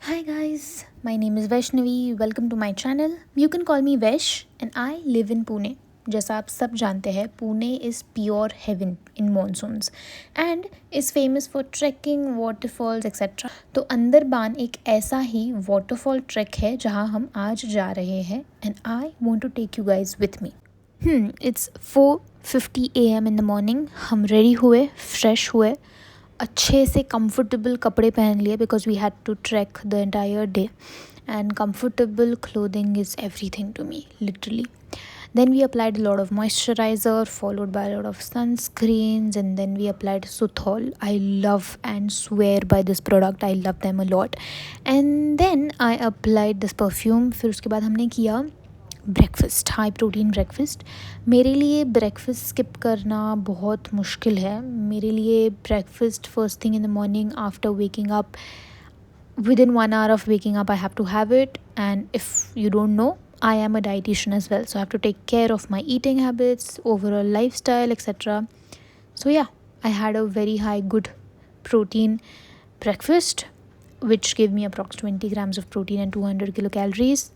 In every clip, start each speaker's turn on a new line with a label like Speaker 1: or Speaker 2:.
Speaker 1: Hi guys, my name is Vaishnavi. Welcome to my channel. You can call me Vaish and I live in Pune. जैसा आप सब जानते हैं Pune is pure heaven in monsoons and is famous for trekking waterfalls etcetera. तो अंदरबान एक ऐसा ही waterfall track है जहाँ हम आज जा रहे हैं and I want to take you guys with me. It's 4:50 AM in the morning. हम रेडी हुए, फ्रेश हुए, अच्छे से कंफर्टेबल कपड़े पहन लिए because we had to trek the entire day and comfortable clothing is everything to me literally. Then we applied a lot of moisturizer followed by a lot of sunscreens and then we applied Suthol. I love and swear by this product. I love them a lot. And then I applied this perfume. फिर उसके बाद हमने किया breakfast, high protein breakfast. मेरे लिए breakfast skip करना बहुत मुश्किल है. मेरे लिए breakfast first thing in the morning after waking up, within 1 hour of waking up I have to have it. And if you don't know, I am a dietitian as well, so I have to take care of my eating habits, overall lifestyle, etc. So yeah, I had a very high good protein breakfast which gave me approx 20 grams of protein and 200 kilocalories,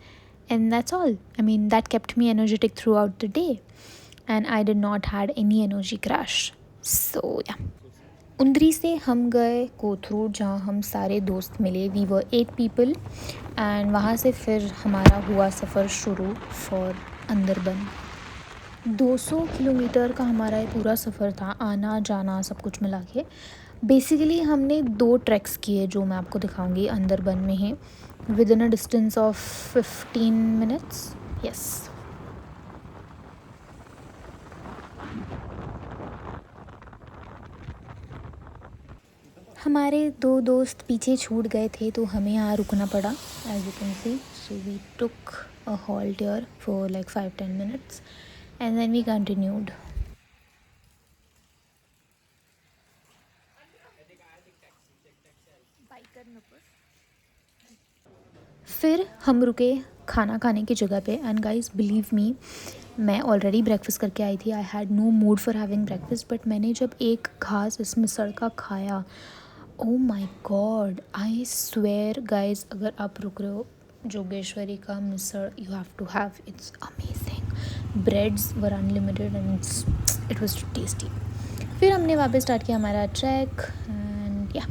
Speaker 1: and that's all. I mean, that kept me energetic throughout the day and I did not had any energy crash. So yeah, उंदरी से हम गए कोथरूड जहाँ हम सारे दोस्त मिले. We were 8 people and वहाँ से फिर हमारा हुआ सफ़र शुरू फॉर अंदरबन. 200 किलोमीटर का हमारा ये पूरा सफ़र था, आना जाना सब कुछ मिला के. बेसिकली हमने 2 ट्रैक्स किए जो मैं आपको दिखाऊंगी अंदरबन में ही, within a distance of 15 minutes. Yes, हमारे 2 दोस्त पीछे छूट गए थे तो हमें यहाँ रुकना पड़ा. As you can see, so we took a halt here for like 5-10 minutes and then we continued. फिर हम रुके खाना खाने की जगह पे एंड गाइस बिलीव मी, मैं ऑलरेडी ब्रेकफास्ट करके आई थी. I had no mood for having breakfast, but मैंने जब एक घास इस मिसळ का खाया, oh my god, I swear guys, अगर आप रुक रहे हो जोगेश्वरी का misal, you have to have, it's amazing. Breads were unlimited and it was tasty. फिर हमने वापस स्टार्ट किया हमारा ट्रैक एंड या.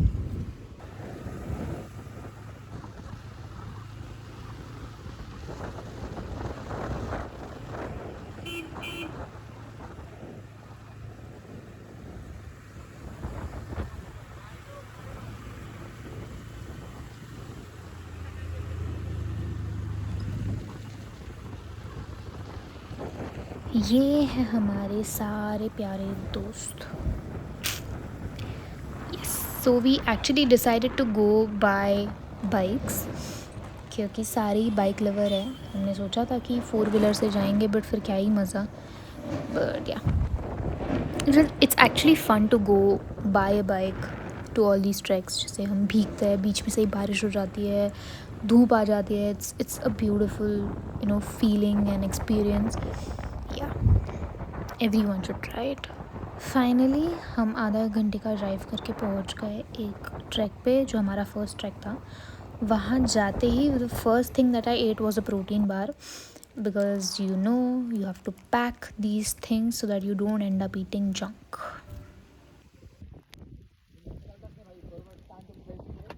Speaker 1: ये है हमारे सारे प्यारे दोस्त. Yes, so we actually decided to go by bikes क्योंकि सारे ही बाइक लवर है. हमने सोचा था कि 4 व्हीलर से जाएंगे बट फिर क्या ही मज़ा. But yeah, it's actually fun to go by a bike to all these tracks. जैसे हम भीगते हैं, बीच में से ही बारिश हो जाती है, धूप आ जाती है. It's a beautiful feeling and experience. Yeah, everyone should try it. Finally हम आधा घंटे का ड्राइव करके पहुंच गए एक ट्रैक पे जो हमारा फर्स्ट ट्रैक था. वहाँ जाते ही the first thing that I ate was a protein bar, because you have to pack these things so that you don't end up eating junk.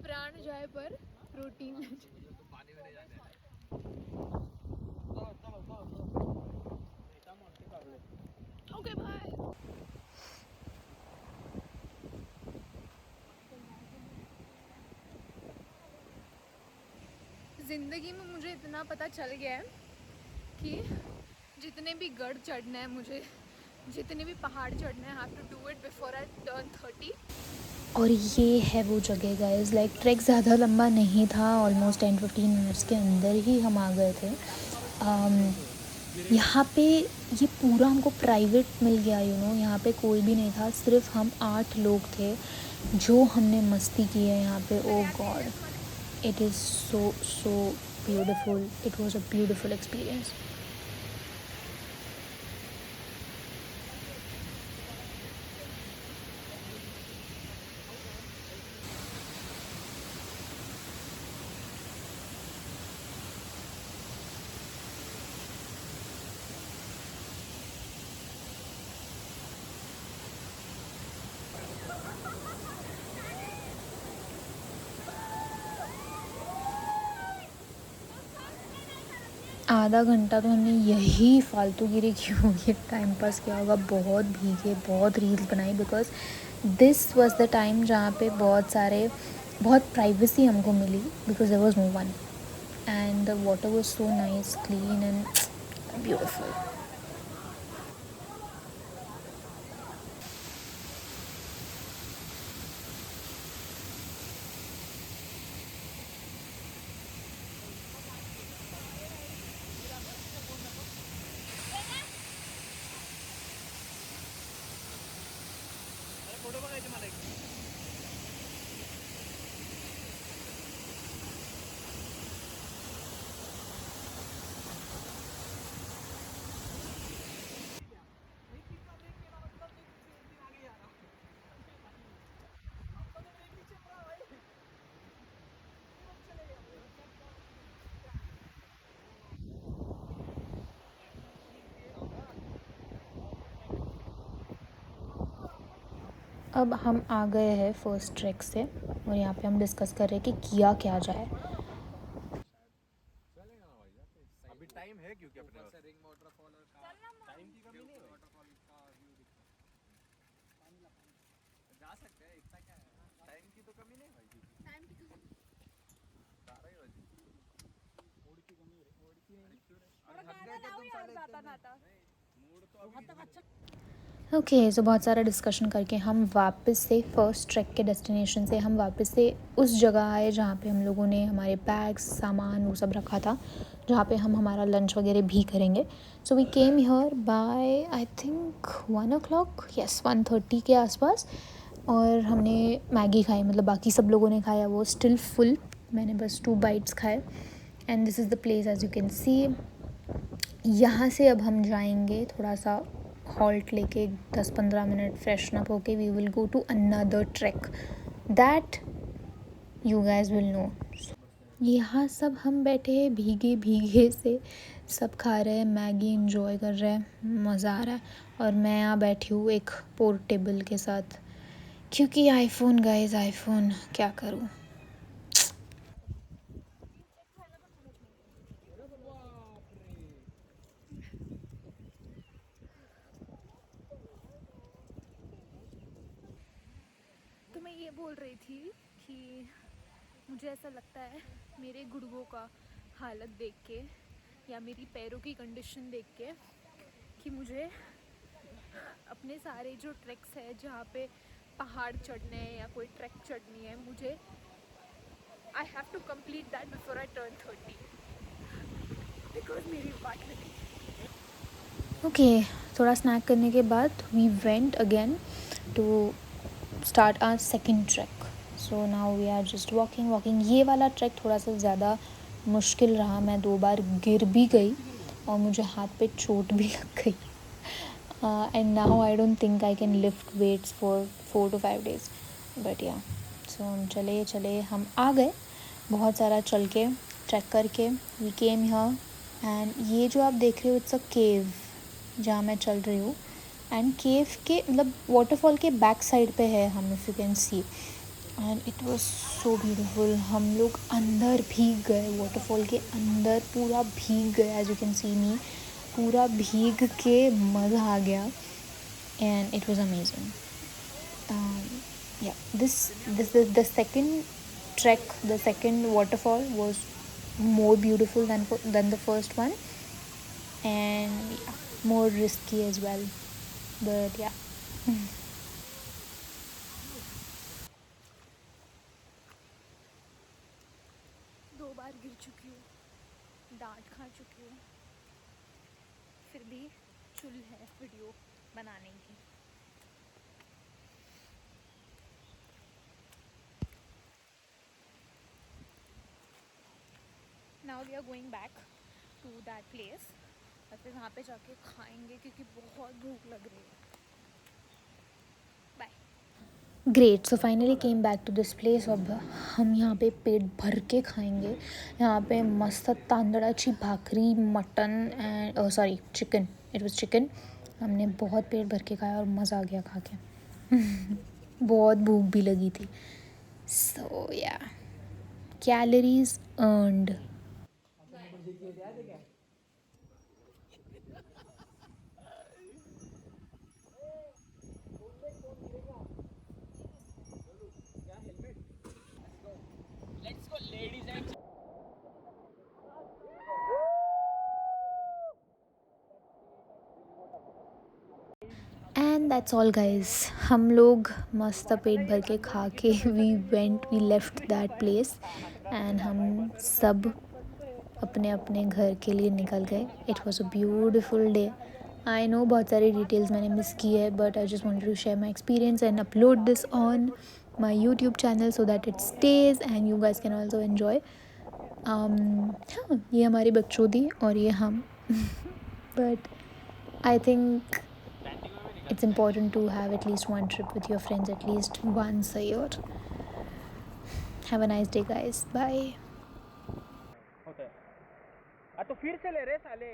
Speaker 1: प्राण जाए पर प्रोटीन. Okay bye. ज़िंदगी में मुझे इतना पता चल गया है कि जितने भी गढ़ चढ़ने हैं मुझे, जितने भी पहाड़ चढ़ने हैं, have to do it before I turn 30. और ये है वो जगह गाइस, लाइक ट्रैक ज़्यादा लंबा नहीं था, ऑलमोस्ट 10-15 मिनट्स के अंदर ही हम आ गए थे. यहाँ पे ये पूरा हमको प्राइवेट मिल गया. यहाँ पे कोई भी नहीं था, सिर्फ हम 8 लोग थे जो हमने मस्ती की है यहाँ पे. ओ God, it is so beautiful. It was a beautiful experience. आधा घंटा तो हमने यही फालतूगिरी की होगी, टाइम पास किया होगा, बहुत भीगे, बहुत रील्स बनाई, because this was the time जहाँ पे बहुत प्राइवेसी हमको मिली, because there was no one and the water was so nice, clean and beautiful. अब हम आ गए हैं फर्स्ट ट्रैक से, और यहाँ पे हम डिस्कस कर रहे हैं कि किया क्या जाए.
Speaker 2: अभी टाइम है क्योंकि अपने पास रिंग वाटरफॉल और टाइम की कमी नहीं है वाटरफॉल का व्यू जा सकते हैं, इतना क्या है, टाइम की तो कमी नहीं भाई, क्योंकि टाइम की कमी 12 ही बजे मूड की कमी है, मूड की अरे थक गए थे तुम साले जाता ना था मूड तो अभी.
Speaker 1: ओके, सो बहुत सारा डिस्कशन करके हम वापस से फर्स्ट ट्रैक के डेस्टिनेशन से हम वापस से उस जगह आए जहाँ पे हम लोगों ने हमारे बैग्स, सामान वो सब रखा था, जहाँ पे हम हमारा लंच वगैरह भी करेंगे. So we came here by I think 1 o'clock, yes 1:30 के आसपास. और हमने मैगी खाई, मतलब बाकी सब लोगों ने खाया, वो स्टिल फुल, मैंने बस 2 bites खाए. And this is the place as you can see. यहाँ से अब हम जाएंगे थोड़ा सा हॉल्ट लेके, 10-15 मिनट फ्रेशन अप होके we will go to another track that you guys will know. यहाँ सब हम बैठे हैं भीगे भीगे से, सब खा रहे हैं मैगी, इंजॉय कर रहे हैं, मज़ा आ रहा है. और मैं यहाँ बैठी हूँ एक पोर्टेबल के साथ, क्योंकि आईफोन गाइज, आईफोन क्या करूँ.
Speaker 3: तो मैं ये बोल रही थी कि मुझे ऐसा लगता है मेरे गुड़गों का हालत देख के या मेरी पैरों की कंडीशन देख के कि मुझे अपने सारे जो ट्रैक्स है जहाँ पे पहाड़ चढ़ने हैं या कोई ट्रैक चढ़नी है, मुझे I have to complete that before I turn 30 because मेरी वाट लगी.
Speaker 1: ओके, थोड़ा स्नैक करने के बाद we went again to start our second track. So now we are just walking. ये वाला ट्रैक थोड़ा सा ज़्यादा मुश्किल रहा, मैं 2 बार गिर भी गई और मुझे हाथ पे चोट भी लग गई. And now I don't think I can lift waits for 4 to 5 days, but या. सो हम चले चले हम आ गए, बहुत सारा चल के ट्रैक करके वी केम हियर. एंड ये जो आप देख रहे हो इट्स अ केव जहाँ मैं चल रही हूँ. एंड केव के मतलब वाटरफॉल के बैक साइड पे है हम, if you can C. And it was so beautiful. हम लोग अंदर भीग गए, वाटरफॉल के अंदर पूरा भीग गए, एज यू कैन सी मी, पूरा भीग के मज़ा आ गया. And it was amazing. yeah, this is the second trek. The second waterfall was more beautiful than the first one, and yeah, more risky as well, but yeah.
Speaker 3: 2 बार गिर चुकी हूँ, डांट खा चुकी हूँ, फिर भी चुल है वीडियो बनाने की. Now we are going back to that place और फिर वहाँ पे जाके खाएंगे क्योंकि बहुत भूख लग रही है. Bye.
Speaker 1: Great. So finally came back to this place. अब हम यहाँ पे पेट भर के खाएंगे. यहाँ पे मस्त तांदळाची भाकरी, mutton and sorry chicken, it was chicken. हमने बहुत पेट भर के खाया और मज़ा आ गया खा के. बहुत भूख भी लगी थी. So yeah, calories earned. That's all guys. हम लोग मस्त पेट भर के खा के we left that place and हम सब अपने अपने घर के लिए निकल गए. It was a beautiful day. I know बहुत सारी डिटेल्स मैंने मिस की है, but I just wanted to share my experience and upload this on my YouTube channel so that it stays and you guys can also enjoy. हाँ, ये हमारी बकचोदी और ये हम. But I think it's important to have at least one trip with your friends at least once a year. Have a nice day, guys. Bye.
Speaker 2: होता है. तो फिर से ले रे साले.